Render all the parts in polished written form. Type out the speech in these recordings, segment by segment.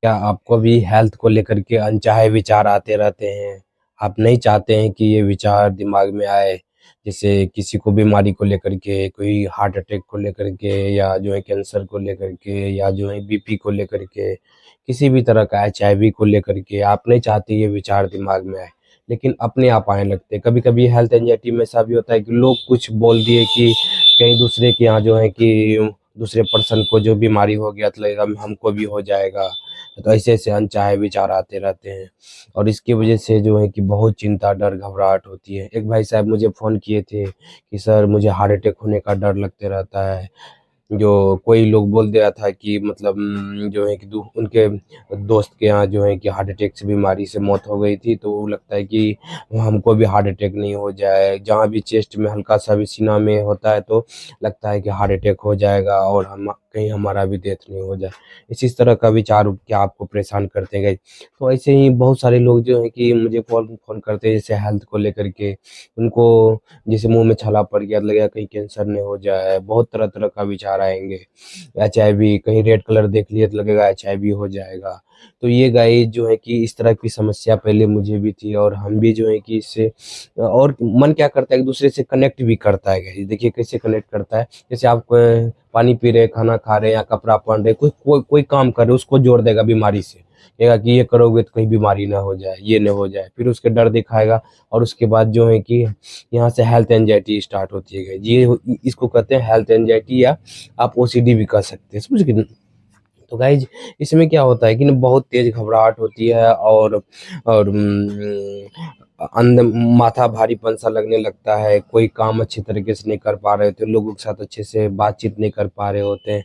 क्या आपको भी हेल्थ को लेकर के अनचाहे विचार आते रहते हैं? आप नहीं चाहते हैं कि ये विचार दिमाग में आए, जैसे किसी को बीमारी को लेकर के, कोई हार्ट अटैक को लेकर के या जो है कैंसर को लेकर के या जो है बीपी को लेकर के, किसी भी तरह का एचआईवी को लेकर के आप नहीं चाहते ये विचार दिमाग में आए, लेकिन अपने आप आने लगते हैं। कभी-कभी हेल्थ एंग्जायटी में ऐसा भी होता है कि लोग कुछ बोल दिए कि कहीं दूसरे के यहाँ जो है कि दूसरे पर्सन को जो बीमारी हो गया तो लगेगा हमको भी हो जाएगा। तो ऐसे-ऐसे अनचाहे विचार आते रहते हैं और इसकी वजह से जो है कि बहुत चिंता, डर, घबराहट होती है। एक भाई साहब मुझे फ़ोन किए थे कि सर मुझे हार्ट अटैक होने का डर लगते रहता है। जो कोई लोग बोल दिया था कि मतलब जो है कि उनके दोस्त के यहाँ जो है कि हार्ट अटैक से बीमारी से मौत हो गई थी, तो वो लगता है कि हमको भी हार्ट अटैक नहीं हो जाए। जहाँ भी चेस्ट में हल्का-सा भी सीना में होता है तो लगता है कि हार्ट अटैक हो जाएगा और हम कहीं हमारा भी डेथ नहीं हो जाए। इसी तरह का विचार क्या आपको परेशान करते हैं गाइस? तो ऐसे ही बहुत सारे लोग जो हैं कि मुझे फ़ोन फ़ोन करते हैं जैसे हेल्थ को लेकर के, उनको जैसे मुँह में छाला पड़ गया, लगेगा कहीं कैंसर न हो जाए, बहुत तरह-तरह का विचार आएँगे। एचआईवी कहीं रेड कलर देख लिए तो लगेगा एचआईवी हो जाएगा। तो ये गाइस जो है कि इस तरह की समस्या पहले मुझे भी थी और हम भी जो है कि इससे और मन क्या करता है एक-दूसरे से कनेक्ट भी करता है गाइस। देखिए कैसे कनेक्ट करता है, जैसे आप पानी पी रहे हैं, खाना खा रहे हैं या कपड़ा पहन रहे हैं, कोई काम कर रहे हो उसको जोड़ देगा बीमारी से। कहेगा कि ये करोगे तो कहीं बीमारी ना हो जाए, ये ना हो जाए। फिर उसके डर दिखाएगा और उसके बाद जो है कि यहाँ से हेल्थ एंग्जायटी स्टार्ट होती है गाइस। इसको कहते हैं हेल्थ एंग्जायटी या आप ओसीडी भी कह सकते हैं, समझ गए? तो गाइज इसमें क्या होता है कि ना बहुत तेज घबराहट होती है और अंदर माथा भारीपन सा लगने लगता है, कोई काम अच्छे तरीके से नहीं कर पा रहे होते, लोगों के साथ अच्छे से बातचीत नहीं कर पा रहे होते हैं।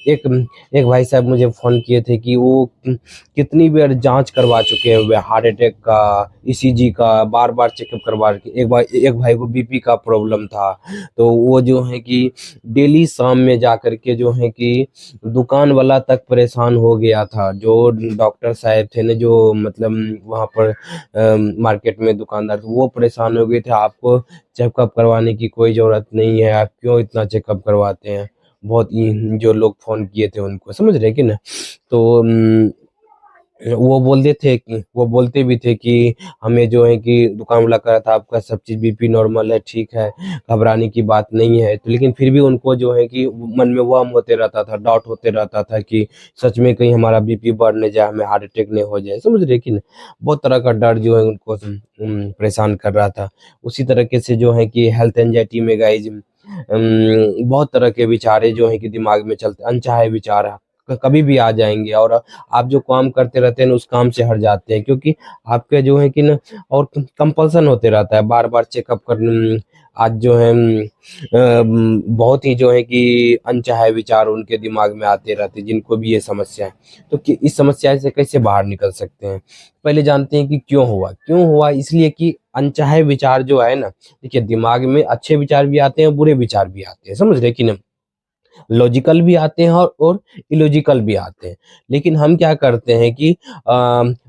एक एक भाई साहब मुझे फ़ोन किए थे कि वो कितनी बार जांच करवा चुके हैं वे हार्ट अटैक का, ईसीजी का, बार-बार चेकअप करवा के एक भाई को बीपी का प्रॉब्लम था, तो वो जो है कि डेली शाम में जा कर के जो है कि दुकान वाला तक परेशान हो गया था। जो डॉक्टर साहब थे ना जो मतलब वहाँ पर मार्केट में दुकानदार थे, वो परेशान हो गए थे, आपको चेकअप करवाने की कोई ज़रूरत नहीं है, आप क्यों इतना चेकअप करवाते हैं? बहुत ही जो लोग फ़ोन किए थे उनको, समझ रहे हैं कि ना? तो वो बोलते भी थे कि हमें जो है कि दुकान वाला कह रहा था आपका सब चीज़ बीपी नॉर्मल है, ठीक है, घबराने की बात नहीं है। तो लेकिन फिर भी उनको जो है कि मन में वहम होते रहता था, डाउट होते रहता था कि सच में कहीं हमारा बीपी बढ़ ना जाए, हमें हार्ट अटैक नहीं हो जाए, समझ रहे हैं कि नहीं? बहुत तरह का डर जो है उनको परेशान कर रहा था। उसी तरीके से जो है कि हेल्थ एंग्जायटी में गाइज़ बहुत तरह के विचारें जो हैं कि दिमाग में चलते अनचाहे विचार कभी भी आ जाएँगे और आप जो काम करते रहते हैं ना उस काम से हट जाते हैं क्योंकि आपके जो है कि ना और कंपल्सन होते रहता है बार-बार चेकअप आज जो है बहुत ही जो है कि अनचाहे विचार उनके दिमाग में आते रहते हैं जिनको भी ये समस्या है। तो कि इस समस्या से कैसे बाहर निकल सकते हैं? पहले जानते हैं कि क्यों हुआ? क्यों हुआ? इसलिए कि अनचाहे विचार जो है ना, देखिए दिमाग में अच्छे विचार भी आते हैं और बुरे विचार भी आते हैं, समझ रहे हैं कि नहीं? लॉजिकल भी आते हैं और इलॉजिकल भी आते हैं। लेकिन हम क्या करते हैं कि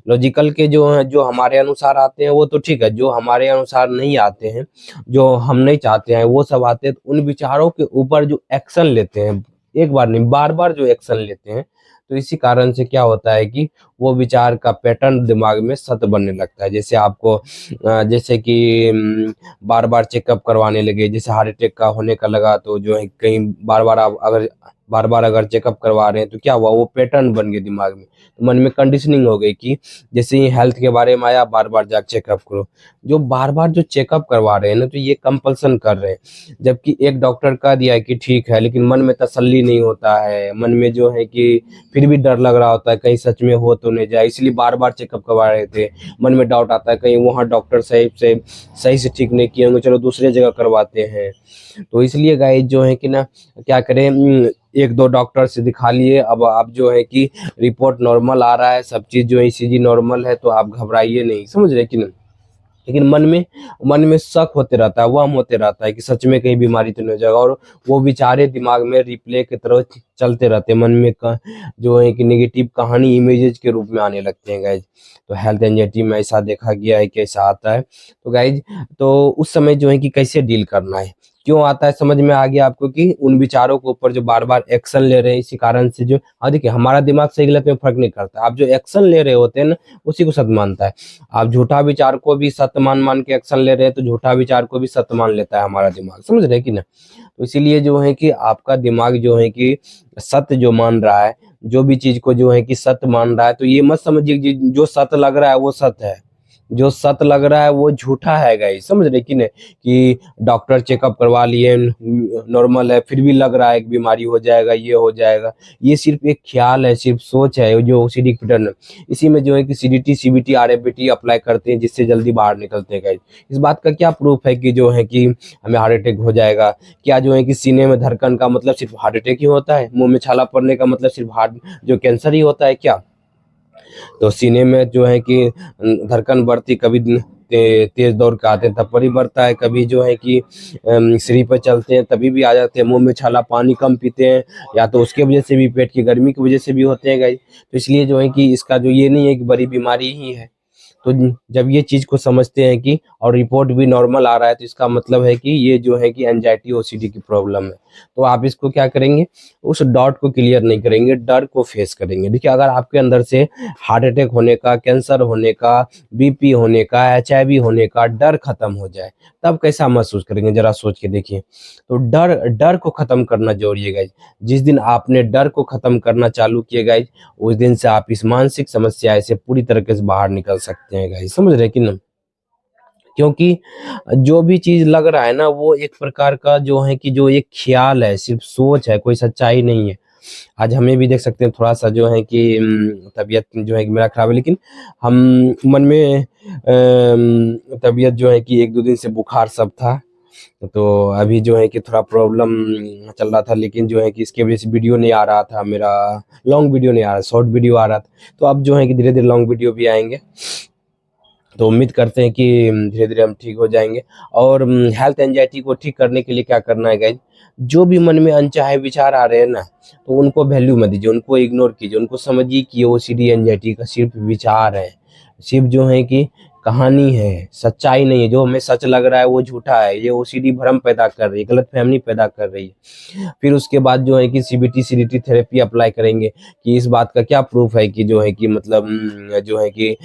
लॉजिकल के जो हैं जो हमारे अनुसार आते हैं वो तो ठीक है, जो हमारे अनुसार नहीं आते हैं, जो हम नहीं चाहते हैं वो सब आते हैं, तो उन विचारों के ऊपर जो एक्शन लेते हैं, एक बार नहीं बार-बार जो एक्शन लेते हैं, तो इसी कारण से क्या होता है कि वो विचार का पैटर्न दिमाग में सत बनने लगता है। जैसे आपको जैसे कि बार-बार चेकअप करवाने लगे, जैसे हार्ट अटैक का होने का लगा तो जो है कहीं बार-बार अगर चेकअप करवा रहे हैं तो क्या हुआ वो पैटर्न बन गए दिमाग में। तो मन में कंडीशनिंग हो गई कि जैसे ही हेल्थ के बारे में आया बार-बार जाके चेकअप करो। जो बार-बार जो चेकअप करवा रहे हैं ना तो ये कंपल्सन कर रहे हैं। जबकि एक डॉक्टर कह दिया है कि ठीक है लेकिन मन में तसल्ली नहीं होता है। मन में जो है कि फिर भी डर लग रहा होता है कहीं सच में हो तो नहीं जाए इसलिए बार-बार चेकअप करवा रहे थे। मन में डाउट आता है कहीं वहाँ डॉक्टर सही से ठीक नहीं किए होंगे चलो दूसरे जगह करवाते हैं। तो इसलिए गाइस जो है कि ना क्या करें 1-2 डॉक्टर से दिखा लिए अब आप जो है कि रिपोर्ट नॉर्मल आ रहा है सब चीज़ जो है ईसीजी नॉर्मल है तो आप घबराइए नहीं, समझ रहे हैं कि नहीं? लेकिन मन में शक होते रहता है, वहम होते रहता है कि सच में कहीं बीमारी तो नहीं हो जाएगा और वो विचारे दिमाग में रिप्ले की तरह चलते रहते हैं मन में जो है कि नेगेटिव कहानी इमेजेस के रूप में आने लगते हैं गाइज। तो हेल्थ एंजाइटी में ऐसा देखा गया है कि ऐसा आता है। तो गाइज तो उस समय जो है कि कैसे डील करना है क्यों आता है समझ में आ गया आपको कि उन विचारों के ऊपर जो बार बार एक्शन ले रहे हैं, इसी कारण से जो, हाँ देखिए हमारा दिमाग सही गलत में फर्क नहीं करता, आप जो एक्शन ले रहे होते हैं ना उसी को सत्य मानता है। आप झूठा विचार को भी सत्य मान मान के एक्शन ले रहे हैं तो झूठा विचार को भी सत्य मान लेता है हमारा दिमाग, समझ रहे हैं कि ना। तो इसीलिए जो है कि आपका दिमाग जो है कि सत्य जो मान रहा है, जो भी चीज को जो है कि सत्य मान रहा है, तो ये मत समझिए कि जो सत्य लग रहा है वो सत्य है, जो सत्य लग रहा है वो झूठा है गाइस, समझ रहे कि नहीं। कि डॉक्टर चेकअप करवा लिए, नॉर्मल है, फिर भी लग रहा है कि बीमारी हो जाएगा, ये हो जाएगा, ये सिर्फ एक ख्याल है, सिर्फ सोच है जो ओसीडी पैटर्न है। इसी में जो है कि सीडीटी सीबीटी आरएफबीटी अप्लाई करते हैं जिससे जल्दी बाहर निकलते हैं गाइस। इस बात का क्या प्रूफ है कि जो है कि हमें हार्ट अटैक हो जाएगा? क्या जो है कि सीने में धड़कन का मतलब सिर्फ हार्ट अटैक ही होता है? मुंह में छाला पड़ने का मतलब सिर्फ हार्ट जो कैंसर ही होता है क्या? तो सीने में जो है कि धड़कन बढ़ती, कभी तेज दौड़ के आते हैं तब पर ही बढ़ता है, कभी जो है कि सीढ़ी पर चलते हैं तभी भी आ जाते हैं, मुंह में छाला, पानी कम पीते हैं, या तो उसके वजह से भी, पेट की गर्मी की वजह से भी होते हैं गाइस। तो इसलिए जो है कि इसका जो ये नहीं है कि बड़ी बीमारी ही है। तो जब ये चीज को समझते हैं कि और रिपोर्ट भी नॉर्मल आ रहा है, तो इसका मतलब है कि ये जो है कि एंजाइटी ओसीडी की प्रॉब्लम है। तो आप इसको क्या करेंगे, उस डॉट को क्लियर नहीं करेंगे, डर को फेस करेंगे। देखिए अगर आपके अंदर से हार्ट अटैक होने का, कैंसर होने का, बीपी होने का, एचआईवी होने का डर खत्म हो जाए, तब कैसा महसूस करेंगे जरा सोच के देखिए। तो डर डर को खत्म करना जरूरी है गाइज। जिस दिन आपने डर को खत्म करना चालू किए गाइज, उस दिन से आप इस मानसिक समस्या से पूरी तरीके से बाहर निकल सकते हैं गाइज, समझ रहे कि ना। क्योंकि जो भी चीज लग रहा है ना वो एक प्रकार का जो है कि जो एक ख्याल है, सिर्फ सोच है, कोई सच्चाई नहीं है। आज हमें भी देख सकते हैं थोड़ा सा जो है कि तबीयत जो है कि मेरा खराब है, लेकिन हम मन में तबीयत जो है कि 1-2 दिन से बुखार सब था, तो अभी जो है कि थोड़ा प्रॉब्लम चल रहा था, लेकिन जो है कि इसकी वजह से वीडियो नहीं आ रहा था मेरा, लॉन्ग वीडियो नहीं आ रहा, शॉर्ट वीडियो आ रहा था। तो अब जो है कि धीरे धीरे लॉन्ग वीडियो भी आएंगे, तो उम्मीद करते हैं कि धीरे धीरे हम ठीक हो जाएंगे। और हेल्थ एंजाइटी को ठीक करने के लिए क्या करना है गाइज, जो भी मन में अनचाहे विचार आ रहे हैं ना, तो उनको वैल्यू मत दीजिए, उनको इग्नोर कीजिए, उनको समझिए कि ओसीडी एंजाइटी का सिर्फ विचार है, सिर्फ जो है कि कहानी है, सच्चाई नहीं है। जो हमें सच लग रहा है वो झूठा है, ये ओसीडी भ्रम पैदा कर रही है, गलतफहमी पैदा कर रही है। फिर उसके बाद जो है कि सीबीटी सीडीटी थेरेपी अप्लाई करेंगे कि इस बात का क्या प्रूफ है कि जो है कि मतलब जो है कि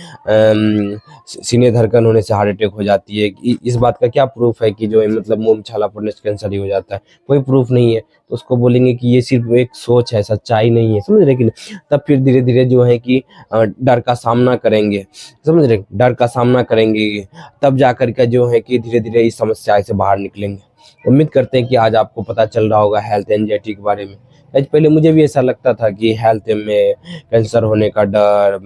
सीने धड़कन होने से हार्ट अटैक हो जाती है, इस बात का क्या प्रूफ है कि जो है मतलब मुंह में छाला पड़ने से कैंसर ही हो जाता है? कोई प्रूफ नहीं है। तो उसको बोलेंगे कि ये सिर्फ एक सोच है, सच्चाई नहीं है, समझ रहे कि नहीं? तब फिर धीरे धीरे जो है कि डर का सामना करेंगे, समझ रहे, डर का सामना करेंगे, तब जाकर के जो है कि धीरे धीरे इस समस्या से बाहर निकलेंगे। उम्मीद करते हैं कि आज आपको पता चल रहा होगा हेल्थ एंजाइटी के बारे में। आज पहले मुझे भी ऐसा लगता था कि हेल्थ में कैंसर होने का डर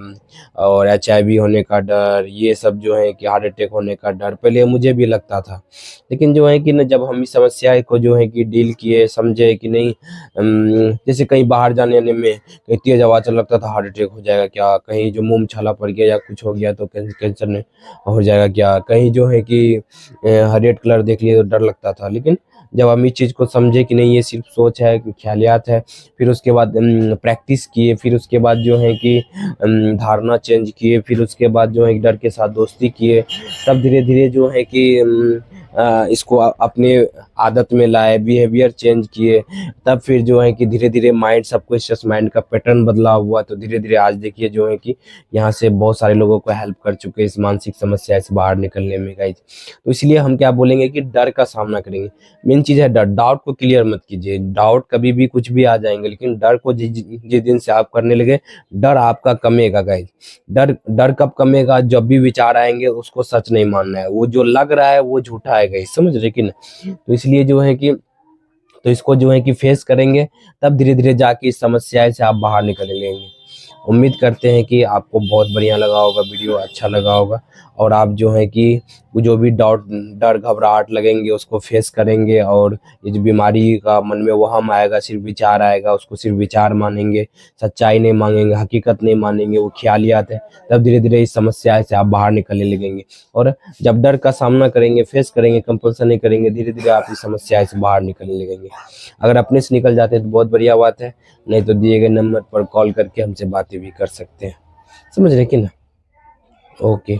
और एचआईवी होने का डर, ये सब जो है कि हार्ट अटैक होने का डर, पहले मुझे भी लगता था। लेकिन जो है कि न, जब हम इस समस्या को जो है कि डील किए, समझे कि नहीं, जैसे कहीं बाहर जाने आने में कहीं तेज आवाज चल लगता था हार्ट अटैक हो जाएगा क्या, कहीं जो मुंह में छाला पड़ गया या कुछ हो गया तो कैंसर ने हो जाएगा क्या, कहीं जो है कि रेड कलर देख लिए तो डर लगता था। लेकिन जब हम इस चीज़ को समझे कि नहीं ये सिर्फ सोच है, ख्यालियात है, फिर उसके बाद प्रैक्टिस किए, फिर उसके बाद जो है कि धारणा चेंज किए, फिर उसके बाद जो है कि डर के साथ दोस्ती किए, तब धीरे धीरे जो है कि इसको अपने आदत में लाए, बिहेवियर चेंज किए, तब फिर जो है कि धीरे धीरे माइंड सबकॉन्शियस माइंड का पैटर्न बदलाव हुआ। तो धीरे धीरे आज देखिए जो है कि यहाँ से बहुत सारे लोगों को हेल्प कर चुके हैं इस मानसिक समस्या से बाहर निकलने में गाइज। तो इसलिए हम क्या बोलेंगे कि डर का सामना करेंगे। मेन चीज़ है डर, डाउट को क्लियर मत कीजिए, डाउट कभी भी कुछ भी आ जाएंगे, लेकिन डर को जिस दिन से आप करने लगे, डर आपका कमेगा गाइज। डर डर कब कमेगा, जब भी विचार आएंगे उसको सच नहीं मानना है, वो जो लग रहा है वो झूठा है गाइज, समझ रहे कि ना। तो इसलिए जो है कि तो इसको जो है कि फेस करेंगे, तब धीरे धीरे जाके इस समस्या से आप बाहर निकल लेंगे। उम्मीद करते हैं कि आपको बहुत बढ़िया लगा होगा, वीडियो अच्छा लगा होगा, और आप जो है कि वो जो भी डाउट, डर, घबराहट लगेंगे उसको फेस करेंगे, और ये जो बीमारी का मन में वहम आएगा, सिर्फ विचार आएगा, उसको सिर्फ विचार मानेंगे, सच्चाई नहीं मांगेंगे, हकीकत नहीं मानेंगे, वो ख्यालियात है, तब धीरे धीरे इस समस्या से आप बाहर निकलने लगेंगे। और जब डर का सामना करेंगे, फेस करेंगे, कंपल्सन नहीं करेंगे, धीरे धीरे आप इस समस्या से बाहर निकलने लगेंगे। अगर अपने से निकल जाते हैं तो बहुत बढ़िया बात है, नहीं तो दिए गए नंबर पर कॉल करके हमसे बातें भी कर सकते हैं, समझ रहे कि ना। ओके।